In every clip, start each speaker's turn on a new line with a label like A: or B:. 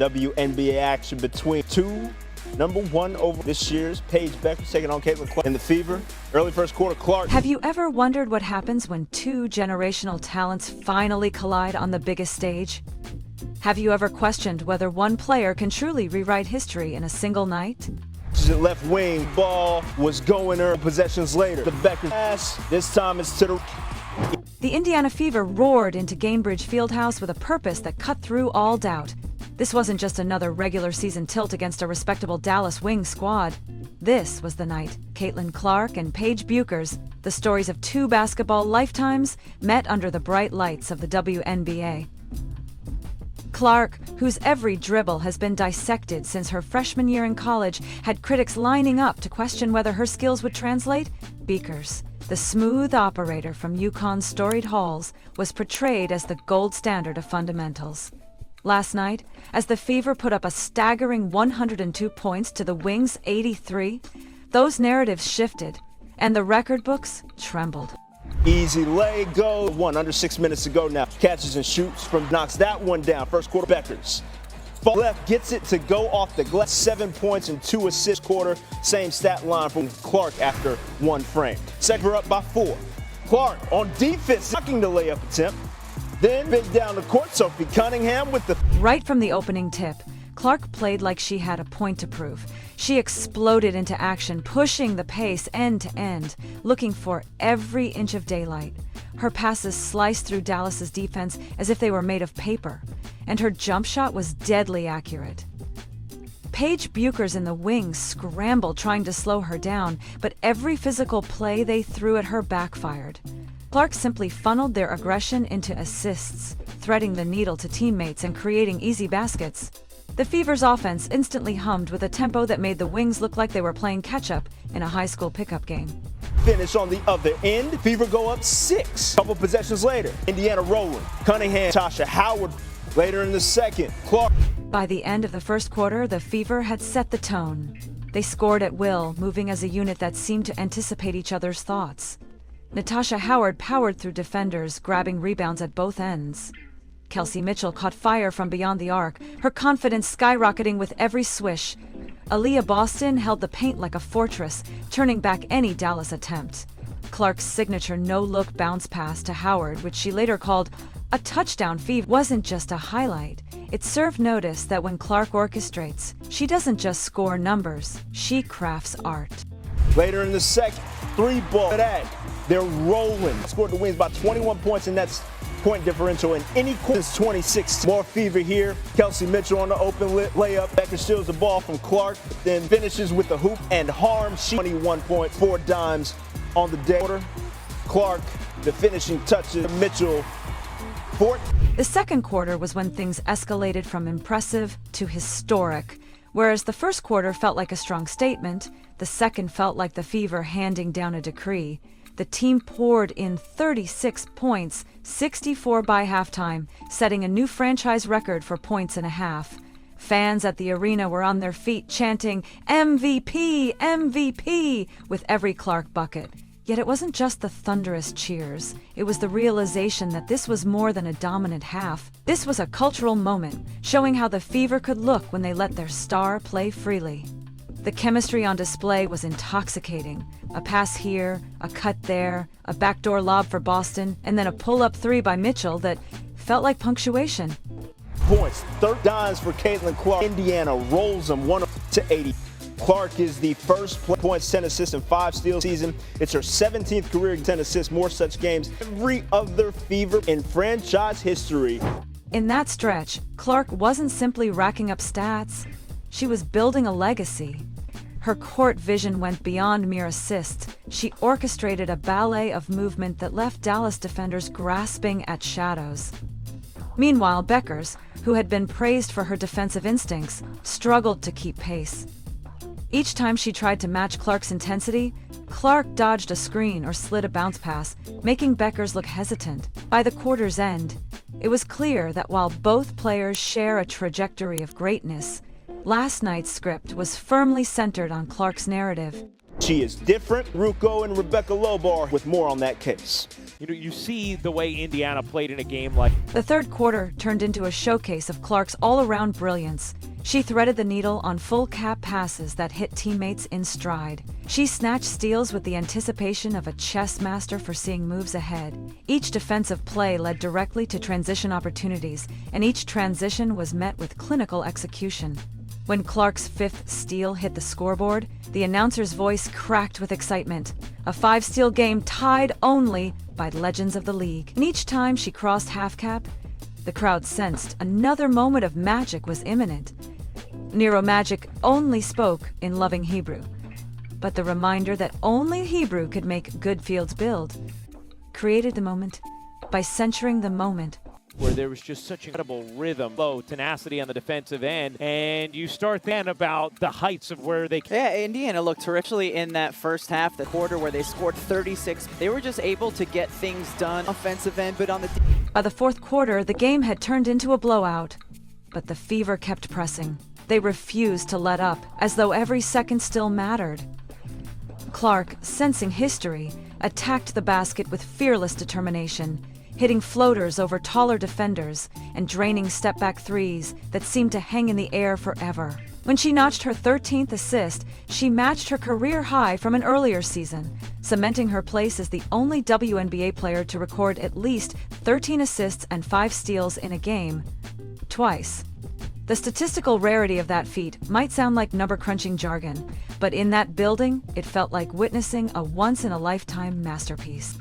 A: WNBA action between two #1 over this year's Paige Bueckers taking on Caitlin Clark in the Fever. Early first quarter, Clark.
B: Have you ever wondered what happens when two generational talents finally collide on the biggest stage? Have you ever questioned whether one player can truly rewrite history in a single night?
A: The left wing ball was going her possessions later. The Bueckers pass, this time it's to the...
B: The Indiana Fever roared into Gainbridge Fieldhouse with a purpose that cut through all doubt. This wasn't just another regular season tilt against a respectable Dallas Wings squad. This was the night Caitlin Clark and Paige Bueckers, the stories of two basketball lifetimes, met under the bright lights of the WNBA. Clark, whose every dribble has been dissected since her freshman year in college, had critics lining up to question whether her skills would translate. Bueckers, the smooth operator from UConn's storied halls, was portrayed as the gold standard of fundamentals. Last night, as the Fever put up a staggering 102 points to the Wings' 83, those narratives shifted, and the record books trembled.
A: Easy lay, go. Under 6 minutes to go now. Catches and shoots knocks that one down. First quarter, Bueckers. Fall left, gets it to go off the glass. 7 points and 2 assists quarter. Same stat line from Clark after one frame. Second, up by 4. Clark on defense, knocking the layup attempt. Then big down the court, Sophie Cunningham with the...
B: Right from the opening tip, Clark played like she had a point to prove. She exploded into action, pushing the pace end to end, looking for every inch of daylight. Her passes sliced through Dallas's defense as if they were made of paper, and her jump shot was deadly accurate. Paige Bueckers in the Wings scrambled trying to slow her down, but every physical play they threw at her backfired. Clark simply funneled their aggression into assists, threading the needle to teammates and creating easy baskets. The Fever's offense instantly hummed with a tempo that made the Wings look like they were playing catch-up in a high school pickup game.
A: Finish on the other end. Fever go up 6. Couple possessions later, Indiana rolling. Cunningham, Tasha Howard later in the second. Clark.
B: By the end of the first quarter, the Fever had set the tone. They scored at will, moving as a unit that seemed to anticipate each other's thoughts. Natasha Howard powered through defenders, grabbing rebounds at both ends. Kelsey Mitchell caught fire from beyond the arc, her confidence skyrocketing with every swish. Aaliyah Boston held the paint like a fortress, turning back any Dallas attempt. Clark's signature no-look bounce pass to Howard, which she later called a touchdown fever, wasn't just a highlight. It served notice that when Clark orchestrates, she doesn't just score numbers, she crafts art.
A: Later in the second, 3-ball. They're rolling. Scored the Wings by 21 points, and that's point differential in any quarter since 2016. More Fever here. Kelsey Mitchell on the open layup. Bueckers steals the ball from Clark, then finishes with the hoop and harm. 21 points, 4 dimes on the day. Clark, the finishing touches. Mitchell, 4.
B: The second quarter was when things escalated from impressive to historic. Whereas the first quarter felt like a strong statement, the second felt like the Fever handing down a decree. The team poured in 36 points, 64 by halftime, setting a new franchise record for points and a half. Fans at the arena were on their feet chanting, "MVP, MVP," with every Clark bucket. Yet it wasn't just the thunderous cheers. It was the realization that this was more than a dominant half. This was a cultural moment, showing how the Fever could look when they let their star play freely. The chemistry on display was intoxicating. A pass here, a cut there, a backdoor lob for Boston, and then a pull-up 3 by Mitchell that felt like punctuation.
A: Points, 3 dimes for Caitlin Clark. Indiana rolls them 1-80. Clark is the first points, 10 assists, and 5 steals season. It's her 17th career 10 assists, more such games. Every other Fever in franchise history.
B: In that stretch, Clark wasn't simply racking up stats. She was building a legacy. Her court vision went beyond mere assists. She orchestrated a ballet of movement that left Dallas defenders grasping at shadows. Meanwhile, Bueckers, who had been praised for her defensive instincts, struggled to keep pace. Each time she tried to match Clark's intensity, Clark dodged a screen or slid a bounce pass, making Bueckers look hesitant. By the quarter's end, it was clear that while both players share a trajectory of greatness, last night's script was firmly centered on Clark's narrative.
A: She is different. Ruocco and Rebecca Lobar with more on that case.
C: you see the way Indiana played in a game like.
B: The third quarter turned into a showcase of Clark's all-around brilliance. She threaded the needle on full-cap passes that hit teammates in stride. She snatched steals with the anticipation of a chess master foreseeing moves ahead. Each defensive play led directly to transition opportunities, and each transition was met with clinical execution. When Clark's fifth steal hit the scoreboard, the announcer's voice cracked with excitement. A five-steal game tied only by legends of the league. And each time she crossed half-cap, the crowd sensed another moment of magic was imminent. Nero Magic only spoke in loving Hebrew, but the reminder that only Hebrew could make good fields build created the moment by censuring the moment.
C: Where there was just such incredible rhythm, low tenacity on the defensive end, and you start then about the heights of where they.
D: Yeah, Indiana looked terrifically in that first half, the quarter where they scored 36. They were just able to get things done offensive end, but on the.
B: By the fourth quarter, the game had turned into a blowout, but the Fever kept pressing. They refused to let up, as though every second still mattered. Clark, sensing history, attacked the basket with fearless determination, hitting floaters over taller defenders and draining step-back threes that seemed to hang in the air forever. When she notched her 13th assist, she matched her career high from an earlier season, cementing her place as the only WNBA player to record at least 13 assists and 5 steals in a game, twice. The statistical rarity of that feat might sound like number-crunching jargon, but in that building, it felt like witnessing a once-in-a-lifetime masterpiece.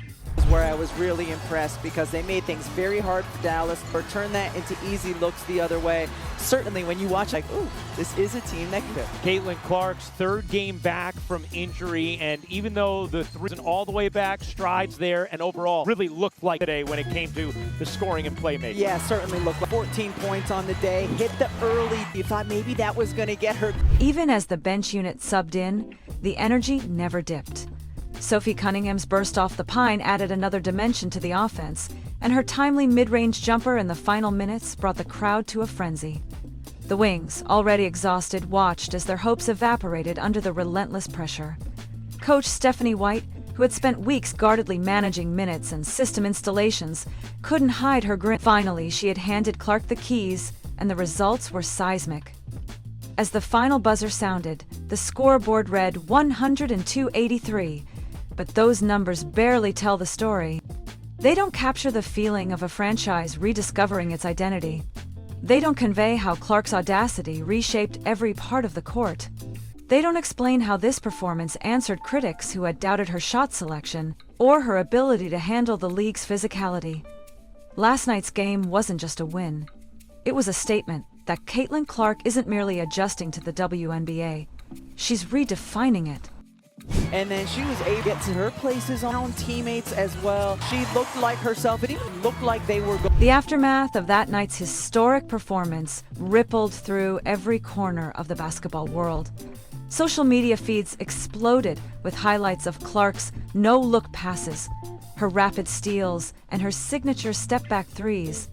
D: Where I was really impressed because they made things very hard for Dallas or turn that into easy looks the other way. Certainly when you watch, like, ooh, this is a team that can go.
C: Caitlin Clark's third game back from injury, and even though the three isn't all the way back, strides there, and overall really looked like today when it came to the scoring and playmaking.
D: Yeah, certainly looked like 14 points on the day, hit the early. You thought maybe that was going to get her.
B: Even as the bench unit subbed in, the energy never dipped. Sophie Cunningham's burst off the pine added another dimension to the offense, and her timely mid-range jumper in the final minutes brought the crowd to a frenzy. The Wings, already exhausted, watched as their hopes evaporated under the relentless pressure. Coach Stephanie White, who had spent weeks guardedly managing minutes and system installations, couldn't hide her grin. Finally, she had handed Clark the keys, and the results were seismic. As the final buzzer sounded, the scoreboard read 102-83. But those numbers barely tell the story. They don't capture the feeling of a franchise rediscovering its identity. They don't convey how Clark's audacity reshaped every part of the court. They don't explain how this performance answered critics who had doubted her shot selection or her ability to handle the league's physicality. Last night's game wasn't just a win. It was a statement that Caitlin Clark isn't merely adjusting to the WNBA. She's redefining it.
D: And then she was able to get to her places on teammates as well. She looked like herself. It even looked like they were going.
B: The aftermath of that night's historic performance rippled through every corner of the basketball world. Social media feeds exploded with highlights of Clark's no-look passes, her rapid steals, and her signature step-back threes.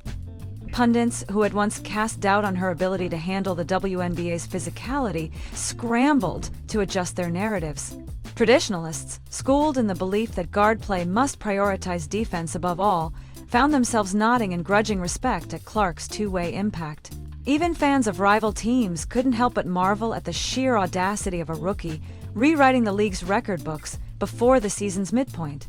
B: Pundits who had once cast doubt on her ability to handle the WNBA's physicality scrambled to adjust their narratives. Traditionalists, schooled in the belief that guard play must prioritize defense above all, found themselves nodding in grudging respect at Clark's two-way impact. Even fans of rival teams couldn't help but marvel at the sheer audacity of a rookie rewriting the league's record books before the season's midpoint.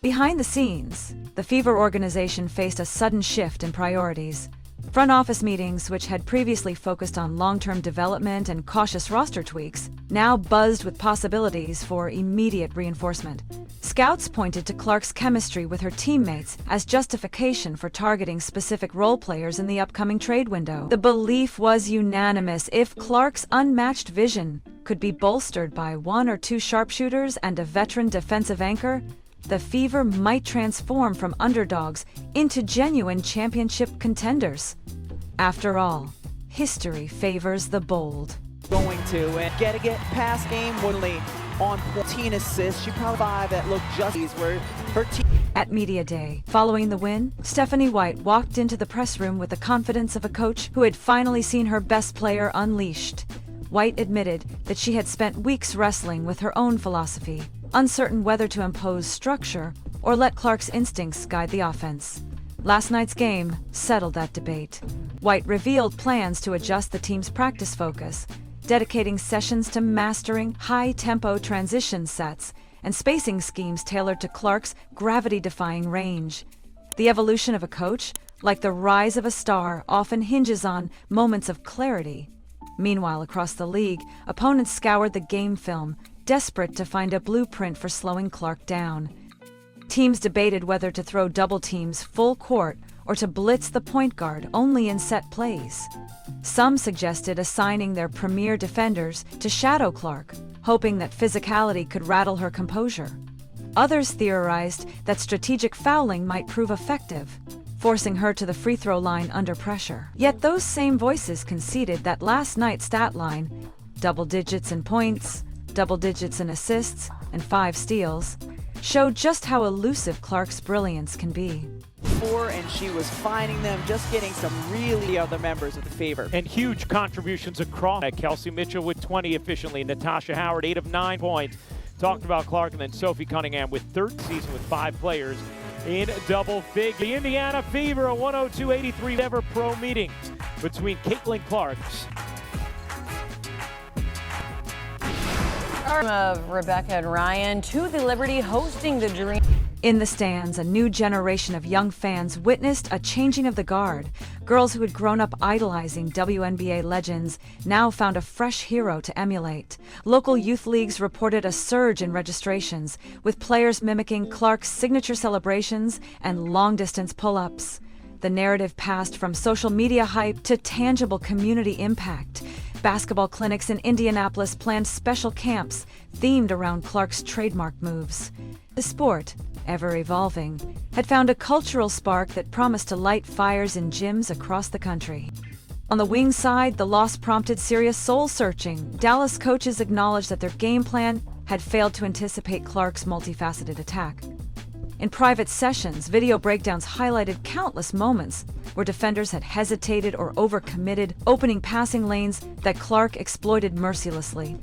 B: Behind the scenes, the Fever organization faced a sudden shift in priorities. Front office meetings, which had previously focused on long-term development and cautious roster tweaks, now buzzed with possibilities for immediate reinforcement. Scouts pointed to Clark's chemistry with her teammates as justification for targeting specific role players in the upcoming trade window. The belief was unanimous: if Clark's unmatched vision could be bolstered by 1 or 2 sharpshooters and a veteran defensive anchor, the Fever might transform from underdogs into genuine championship contenders. After all, history favors the bold.
D: Going to and get past game Woodley on 14 assists. She probably 5 that looked just where her team.
B: At Media Day, following the win, Stephanie White walked into the press room with the confidence of a coach who had finally seen her best player unleashed. White admitted that she had spent weeks wrestling with her own philosophy, uncertain whether to impose structure or let Clark's instincts guide the offense. Last night's game settled that debate. White revealed plans to adjust the team's practice focus, dedicating sessions to mastering high-tempo transition sets and spacing schemes tailored to Clark's gravity-defying range. The evolution of a coach, like the rise of a star, often hinges on moments of clarity. Meanwhile, across the league, opponents scoured the game film, desperate to find a blueprint for slowing Clark down. Teams debated whether to throw double teams full court or to blitz the point guard only in set plays. Some suggested assigning their premier defenders to shadow Clark, hoping that physicality could rattle her composure. Others theorized that strategic fouling might prove effective, forcing her to the free throw line under pressure. Yet those same voices conceded that last night's stat line, double digits in points, double digits in assists, and 5 steals, showed just how elusive Clark's brilliance can be.
D: And she was finding them, just getting some really other members of the favor.
C: And huge contributions across. Kelsey Mitchell with 20 efficiently. Natasha Howard, 8 of 9 points. Talked about Clark, and then Sophie Cunningham with third season with 5 players in double figures. The Indiana Fever, a 102-83 ever pro meeting between Caitlin Clark.
E: Of Rebecca and Ryan to the Liberty hosting the Dream.
B: In the stands, a new generation of young fans witnessed a changing of the guard. Girls who had grown up idolizing WNBA legends now found a fresh hero to emulate. Local youth leagues reported a surge in registrations, with players mimicking Clark's signature celebrations and long-distance pull-ups. The narrative passed from social media hype to tangible community impact. Basketball clinics in Indianapolis planned special camps themed around Clark's trademark moves. The sport, ever evolving, had found a cultural spark that promised to light fires in gyms across the country. On the wing side, the loss prompted serious soul-searching. Dallas coaches acknowledged that their game plan had failed to anticipate Clark's multifaceted attack. In private sessions, video breakdowns highlighted countless moments where defenders had hesitated or overcommitted, opening passing lanes that Clark exploited mercilessly.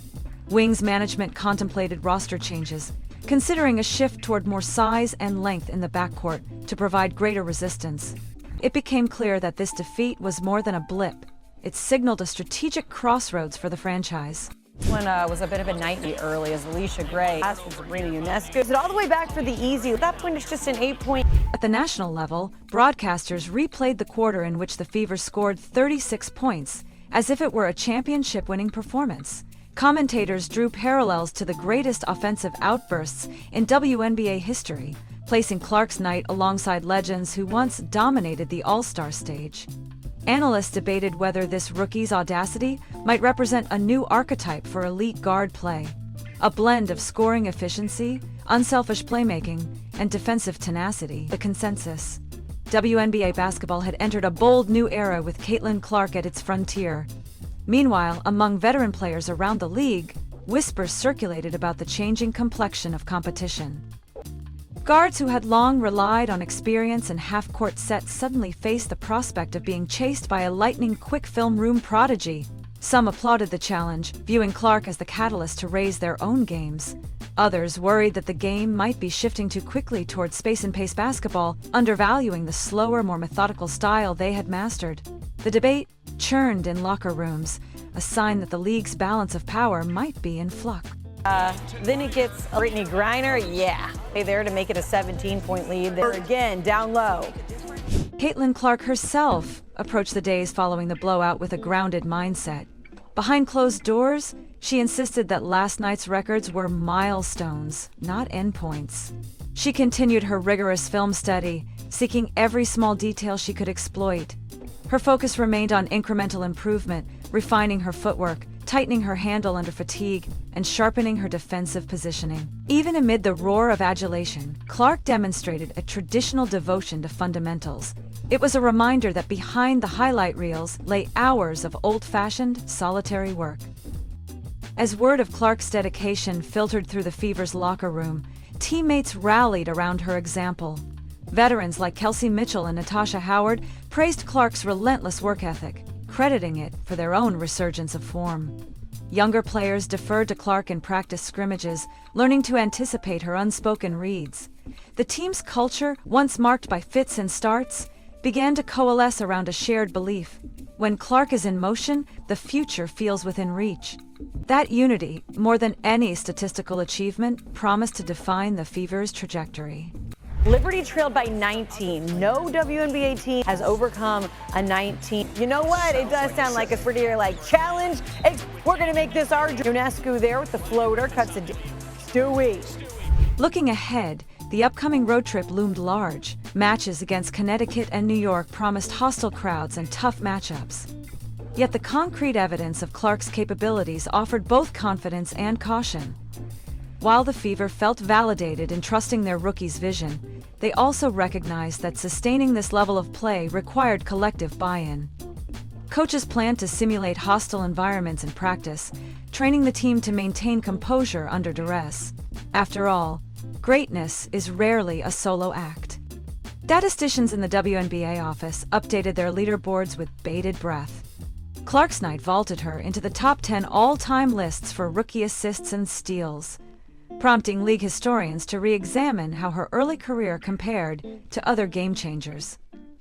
B: Wings management contemplated roster changes, considering a shift toward more size and length in the backcourt to provide greater resistance. It became clear that this defeat was more than a blip. It signaled a strategic crossroads for the franchise.
E: One was a bit of a nightmare early as Alicia Gray passed from Sabrina Ionescu. Is it all the way back for the easy? At that point, it's just an 8-point.
B: At the national level, broadcasters replayed the quarter in which the Fever scored 36 points, as if it were a championship-winning performance. Commentators drew parallels to the greatest offensive outbursts in WNBA history, placing Clark's night alongside legends who once dominated the All-Star stage. Analysts debated whether this rookie's audacity might represent a new archetype for elite guard play, a blend of scoring efficiency, unselfish playmaking, and defensive tenacity. The consensus: WNBA basketball had entered a bold new era with Caitlin Clark at its frontier. Meanwhile, among veteran players around the league, whispers circulated about the changing complexion of competition. Guards who had long relied on experience and half-court sets suddenly faced the prospect of being chased by a lightning-quick film room prodigy. Some applauded the challenge, viewing Clark as the catalyst to raise their own games. Others worried that the game might be shifting too quickly towards space and pace basketball, undervaluing the slower, more methodical style they had mastered. The debate churned in locker rooms, a sign that the league's balance of power might be in flux.
E: Then it gets Brittany Griner, there to make it a 17-point lead. There again, down low.
B: Caitlin Clark herself approached the days following the blowout with a grounded mindset. Behind closed doors, she insisted that last night's records were milestones, not endpoints. She continued her rigorous film study, seeking every small detail she could exploit. Her focus remained on incremental improvement, refining her footwork, tightening her handle under fatigue, and sharpening her defensive positioning. Even amid the roar of adulation, Clark demonstrated a traditional devotion to fundamentals. It was a reminder that behind the highlight reels lay hours of old-fashioned, solitary work. As word of Clark's dedication filtered through the Fever's locker room, teammates rallied around her example. Veterans like Kelsey Mitchell and Natasha Howard praised Clark's relentless work ethic, crediting it for their own resurgence of form. Younger players deferred to Clark in practice scrimmages, learning to anticipate her unspoken reads. The team's culture, once marked by fits and starts, began to coalesce around a shared belief. When Clark is in motion, the future feels within reach. That unity, more than any statistical achievement, promised to define the Fever's trajectory.
E: Liberty trailed by 19. No WNBA team has overcome a 19. You know what? It does sound like a pretty challenge. We're going to make this our Ionescu there with the floater. Cuts to Stewie.
B: Looking ahead, the upcoming road trip loomed large. Matches against Connecticut and New York promised hostile crowds and tough matchups. Yet the concrete evidence of Clark's capabilities offered both confidence and caution. While the Fever felt validated in trusting their rookie's vision, they also recognized that sustaining this level of play required collective buy-in. Coaches planned to simulate hostile environments in practice, training the team to maintain composure under duress. After all, greatness is rarely a solo act. Statisticians in the WNBA office updated their leaderboards with bated breath. Clark's night vaulted her into the top 10 all-time lists for rookie assists and steals, prompting league historians to re-examine how her early career compared to other game-changers.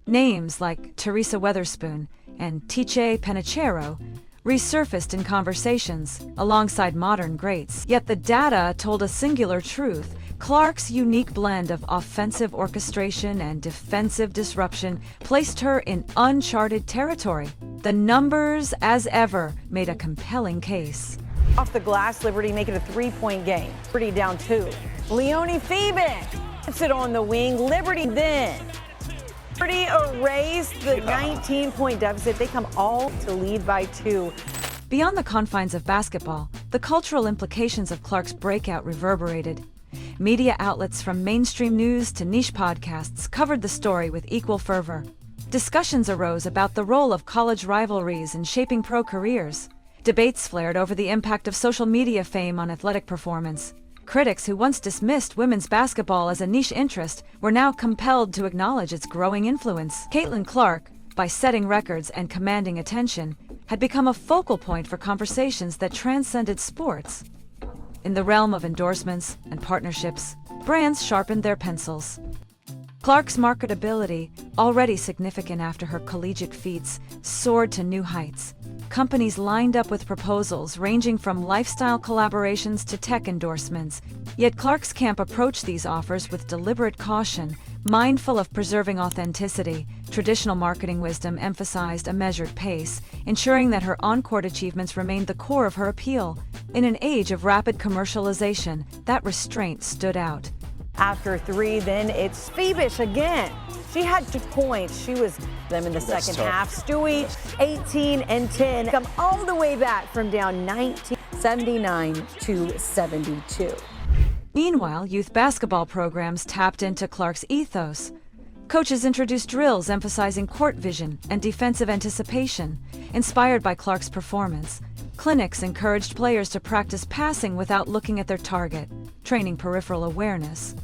B: Names like Teresa Weatherspoon and Tiche Penicheiro resurfaced in conversations alongside modern greats. Yet the data told a singular truth. Clark's unique blend of offensive orchestration and defensive disruption placed her in uncharted territory. The numbers, as ever, made a compelling case.
E: Off the glass, Liberty make it a 3-point game. Liberty down 2. Leonie Phoebus puts it on the wing. Liberty then. Liberty erased the 19-point deficit. They come all to lead by 2.
B: Beyond the confines of basketball, the cultural implications of Clark's breakout reverberated. Media outlets from mainstream news to niche podcasts covered the story with equal fervor. Discussions arose about the role of college rivalries in shaping pro careers. Debates flared over the impact of social media fame on athletic performance. Critics who once dismissed women's basketball as a niche interest were now compelled to acknowledge its growing influence. Caitlin Clark, by setting records and commanding attention, had become a focal point for conversations that transcended sports. In the realm of endorsements and partnerships, brands sharpened their pencils. Clark's marketability, already significant after her collegiate feats, soared to new heights. Companies lined up with proposals ranging from lifestyle collaborations to tech endorsements. Yet Clark's camp approached these offers with deliberate caution, mindful of preserving authenticity. Traditional marketing wisdom emphasized a measured pace, ensuring that her on-court achievements remained the core of her appeal. In an age of rapid commercialization, that restraint stood out.
E: After 3, then it's Phoebus again. She had 2 points. She was them in the second half. Stewie, 18 and 10. Come all the way back from down 19, 79 to 72.
B: Meanwhile, youth basketball programs tapped into Clark's ethos. Coaches introduced drills emphasizing court vision and defensive anticipation, inspired by Clark's performance. Clinics encouraged players to practice passing without looking at their target, training peripheral awareness.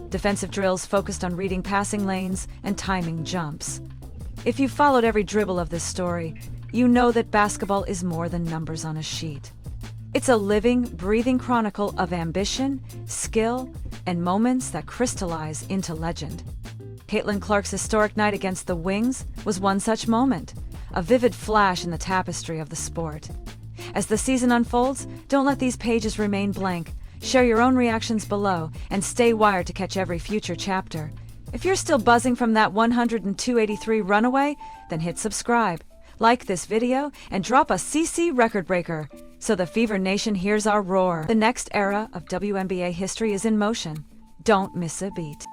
B: Defensive drills focused on reading passing lanes and timing jumps. If you followed every dribble of this story, you know that basketball is more than numbers on a sheet. It's a living, breathing chronicle of ambition, skill, and moments that crystallize into legend. Caitlin Clark's historic night against the Wings was one such moment, a vivid flash in the tapestry of the sport. As the season unfolds, don't let these pages remain blank. Share your own reactions below and stay wired to catch every future chapter. If you're still buzzing from that 102.83 runaway, then hit subscribe, like this video, and drop a CC record breaker so the Fever Nation hears our roar. The next era of WNBA history is in motion. Don't miss a beat.